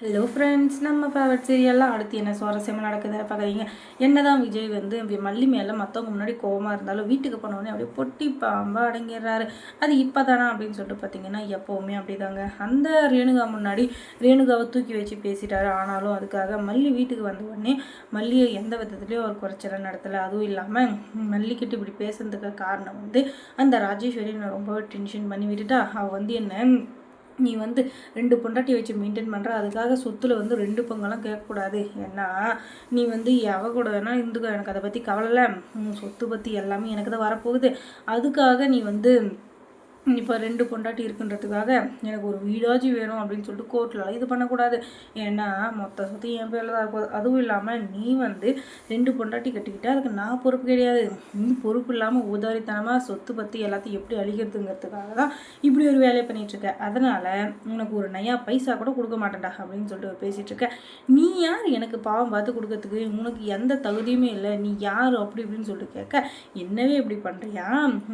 Hello friends, நம்ம favourite சீரியல்லாம் அடுத்து என்ன சுவாரஸ்யமாக நடக்குது பார்க்குறீங்க. என்னதான் விஜய் வந்து மல்லி மேலே மற்றவங்க முன்னாடி கோவமாக இருந்தாலும் வீட்டுக்கு போனோடனே அப்படியே பொட்டி பாம்பா அடங்கிடுறாரு. அது இப்போ தானா அப்படின்னு சொல்லிட்டு பார்த்தீங்கன்னா எப்போவுமே அப்படிதாங்க. அந்த ரேணுகா முன்னாடி ரேணுகாவை தூக்கி வச்சு பேசிட்டாரு. ஆனாலும் அதுக்காக மல்லி வீட்டுக்கு வந்த உடனே மல்லியை எந்த விதத்துலேயும் ஒரு குறைச்சலை நடத்தலை. அதுவும் இல்லாமல் மல்லிக்கிட்ட இப்படி பேசுறதுக்கு காரணம் வந்து அந்த ராஜேஸ்வரி நான் ரொம்பவே டென்ஷன் பண்ணி விட்டுட்டா. அவள் வந்து என்ன நீ வந்து 2 பொண்டாட்டி வச்சு மெயின்டைன் பண்ணுற, அதுக்காக சொத்துல வந்து 2 பங்கெல்லாம் கேட்கக்கூடாது. ஏன்னா நீ வந்து எவ கூட வேணால் இருந்துக்கோ, எனக்கு அதை பற்றி கவலை இல்லை. சொத்து பற்றி எல்லாமே எனக்கு தான் வரப்போகுது. அதுக்காக நீ வந்து இப்போ 2 பொண்டாட்டி இருக்குன்றதுக்காக எனக்கு ஒரு வீடாச்சும் வேணும் அப்படின்னு சொல்லிட்டு கோர்ட்டில் இது பண்ணக்கூடாது. ஏன்னா மொத்த சொத்து என் பேரில் தான் இருக்கும். அதுவும் இல்லாமல் நீ வந்து 2 பொண்டாட்டி கட்டிக்கிட்டா அதுக்கு நான் பொறுப்பு கிடையாது. நீ பொறுப்பு இல்லாமல் உதாரித்தனமாக சொத்து பற்றி எல்லாத்தையும் எப்படி அழிக்கிறதுங்கிறதுக்காக தான் இப்படி ஒரு வேலையை பண்ணிகிட்ருக்க. அதனால் உனக்கு ஒரு நயா பைசா கூட கொடுக்க மாட்டேன்டா அப்படின்னு சொல்லிட்டு பேசிகிட்டு இருக்க. நீ யார் எனக்கு பாவம் பார்த்து கொடுக்கறதுக்கு? உனக்கு எந்த தகுதியுமே இல்லை. நீ யார் அப்படி இப்படின்னு சொல்லிட்டு கேட்க, என்னவே இப்படி பண்ணுறியா?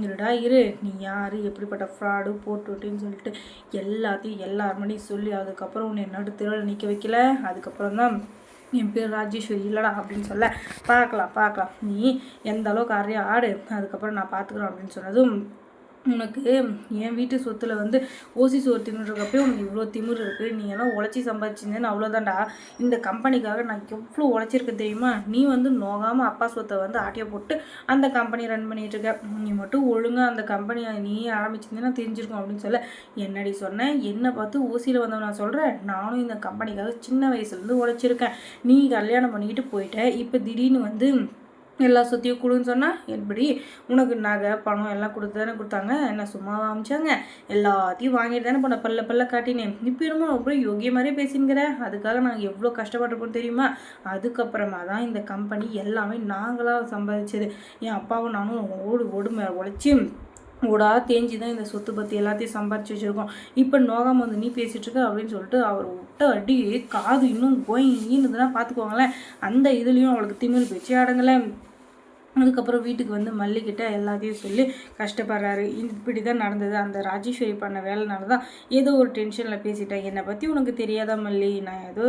இருடா இரு, நீ யார், எப்படிப்பட்ட ஃப்ராடு போட்டுவிட்டுன்னு சொல்லிட்டு எல்லாத்தையும் எல்லார் மணியும் சொல்லி அதுக்கப்புறம் உன்னை நடுத்தெருவில் நிற்க வைக்கல. அதுக்கப்புறம் தான் என் பேர் ராஜேஸ்வரி இல்லைடா அப்படின்னு சொல்ல, பார்க்கலாம் நீ எந்த அளவுக்கு ஆடுறியா ஆடு, அதுக்கப்புறம் நான் பார்த்துக்குறேன் அப்படின்னு சொன்னதும், உனக்கு என் வீட்டு சொத்துல வந்து ஓசி சோறு தின்னுறக்கப்பே உனக்கு இவ்வளோ திமிரு இருக்குது. நீ எல்லாம் உழைச்சி சம்பாதிச்சிருந்தேன்னு அவ்வளோதான்டா. இந்த கம்பெனிக்காக நான் எவ்வளோ உழைச்சிருக்கேன் தெரியுமா? நீ வந்து நோகாமல் அப்பா சொத்தை வந்து ஆட்டியை போட்டு அந்த கம்பெனி ரன் பண்ணிகிட்டு இருக்க. நீ மட்டும் ஒழுங்காக அந்த கம்பெனியை நீயே ஆரம்பிச்சிருந்தேன்னா தெரிஞ்சிருக்கும் அப்படின்னு சொல்ல, என்னடி சொன்னேன்? என்னை பார்த்து ஓசியில் வந்தவன் நான் சொல்கிறேன். நானும் இந்த கம்பெனிக்காக சின்ன வயசுலேருந்து உழைச்சிருக்கேன். நீ கல்யாணம் பண்ணிக்கிட்டு போயிட்ட. இப்போ திடீர்னு வந்து எல்லா சொத்தையும் கொடுன்னு சொன்னால் எப்படி? உனக்கு நகை பணம் எல்லாம் கொடுத்து தானே கொடுத்தாங்க. என்ன சும்மாவா அமிச்சாங்க? எல்லாத்தையும் வாங்கிட்டு தானே போன பல்ல காட்டினேன். இப்போ என்னமோ ரொம்ப யோகிய மாதிரியே பேசிங்கிற. அதுக்காக நாங்கள் எவ்வளோ கஷ்டப்பட்டுருப்போம் தெரியுமா? அதுக்கப்புறமா தான் இந்த கம்பெனி எல்லாமே நாங்களாக சம்பாதிச்சது. என் அப்பாவும் நானும் ஓடுமை உழைச்சி ஓடா தேஞ்சி தான் இந்த சொத்து பற்றி எல்லாத்தையும் சம்பாதிச்சு வச்சுருக்கோம். இப்போ நோகாமல் வந்து நீ பேசிகிட்டு இருக்க அப்படின்னு சொல்லிட்டு அவர் விட்ட அடி காது இன்னும் கோயின்னு பார்த்துக்கோங்களேன். அந்த இதுலேயும் அவளுக்கு திமிரு பேச்சு அடங்கலை. அதுக்கப்புறம் வீட்டுக்கு வந்து மல்லிக்கிட்ட எல்லாத்தையும் சொல்லி கஷ்டப்படுறாரு. இப்படி தான் நடந்தது. அந்த ராஜேஸ்வரி பண்ண வேலைனால தான் ஏதோ ஒரு டென்ஷனில் பேசிட்டேன். என்னை பற்றி உனக்கு தெரியாதா மல்லி? நான் ஏதோ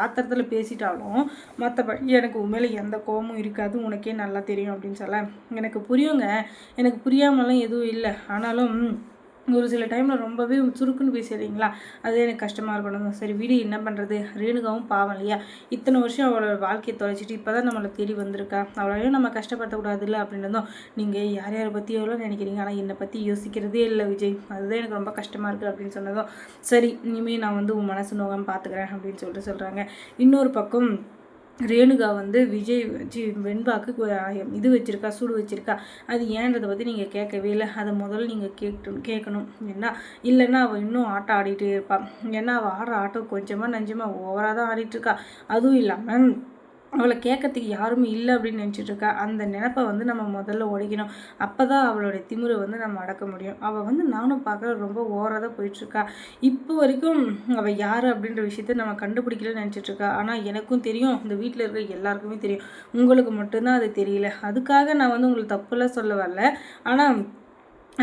ஆத்திரத்தில் பேசிட்டாலும் மற்றபடி எனக்கு உண்மையில எந்த கோபமும் இருக்காது, உனக்கே நல்லா தெரியும் அப்படின்னு சொல்ல, எனக்கு புரியுங்க. எனக்கு புரியாமலாம் எதுவும் இல்லை. ஆனாலும் ஒரு சில டைமில் ரொம்பவே சுருக்குன்னு பேசிடுறீங்களா, அது எனக்கு கஷ்டமாக இருக்கணும். சரி வீடு என்ன பண்ணுறது? ரேணுகாவும் பாவம் இல்லையா? இத்தனை வருஷம் அவளோட வாழ்க்கையை தொலைச்சிட்டு இப்போ தான் நம்மளை தேடி வந்திருக்கா. அவளையும் நம்ம கஷ்டப்படுத்தக்கூடாதுல்ல அப்படின்றதும், நீங்கள் யார் யாரை பற்றி எவ்வளோ நினைக்கிறீங்க, ஆனால் என்னை பற்றி யோசிக்கிறதே இல்லை விஜய், அதுதான் எனக்கு ரொம்ப கஷ்டமாக இருக்குது அப்படின்னு சொன்னதும், சரி இனிமேல் நான் வந்து உன் மனசு நோகாமல் பார்த்துக்கிறேன் அப்படின்னு சொல்லிட்டு சொல்கிறாங்க. இன்னொரு பக்கம் ரேணுகா வந்து விஜய் வெண்பாக்கு இது வச்சுருக்கா, சூடு வச்சுருக்கா. அது ஏன்றதை பற்றி நீங்கள் கேட்கவே இல்லை. அதை முதல்ல நீங்கள் கேட்கணும். இல்லைன்னா அவள் இன்னும் ஆட்டம் ஆடிட்டே இருப்பாள். ஏன்னா அவள் ஆடுற ஆட்டம் கொஞ்சமாக நஞ்சமாக ஓவராக தான் ஆடிட்டுருக்கா. அதுவும் இல்லாமல் அவளை கேட்கறதுக்கு யாருமே இல்லை அப்படின்னு நினச்சிட்ருக்கா. அந்த நினப்பை வந்து நம்ம முதல்ல உடைக்கணும். அப்போ தான் அவளுடைய திமிரை வந்து நம்ம அடக்க முடியும். அவள் வந்து நானும் பார்க்குற ரொம்ப ஓவராக தான் போயிட்டுருக்கா. இப்போ வரைக்கும் அவள் யார் அப்படின்ற விஷயத்த நம்ம கண்டுபிடிக்கலன்னு நினச்சிட்ருக்கா. ஆனால் எனக்கும் தெரியும், இந்த வீட்டில் இருக்க எல்லாருக்குமே தெரியும். உங்களுக்கு மட்டும்தான் அது தெரியல. அதுக்காக நான் வந்து உங்களுக்கு தப்புலாம் சொல்ல வரல. ஆனால்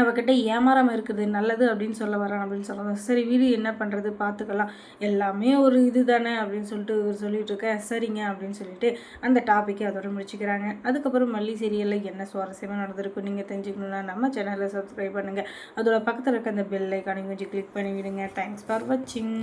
அவகிட்ட ஏமாறாமல் இருக்குது நல்லது அப்படின்னு சொல்ல வரேன் அப்படின்னு சொல்கிறாங்க. சரி வீடு என்ன பண்ணுறது பார்த்துக்கலாம், எல்லாமே ஒரு இது தானே அப்படின்னு சொல்லிட்டு சொல்லிட்டு இருக்கேன். சரிங்க அப்படின்னு சொல்லிட்டு அந்த டாப்பிக்கை அதோட முடிச்சுக்கிறாங்க. அதுக்கப்புறம் மல்லி சீரியலில் என்ன சுவாரஸ்யமாக நடந்திருக்கும் நீங்கள் தெரிஞ்சுக்கணுன்னா நம்ம சேனலை சப்ஸ்கிரைப் பண்ணுங்கள். அதோட பக்கத்தில் இருக்க அந்த பெல் ஐக்கானை கொஞ்சம் கிளிக் பண்ணி விடுங்க. தேங்க்ஸ் ஃபார் வாட்சிங்.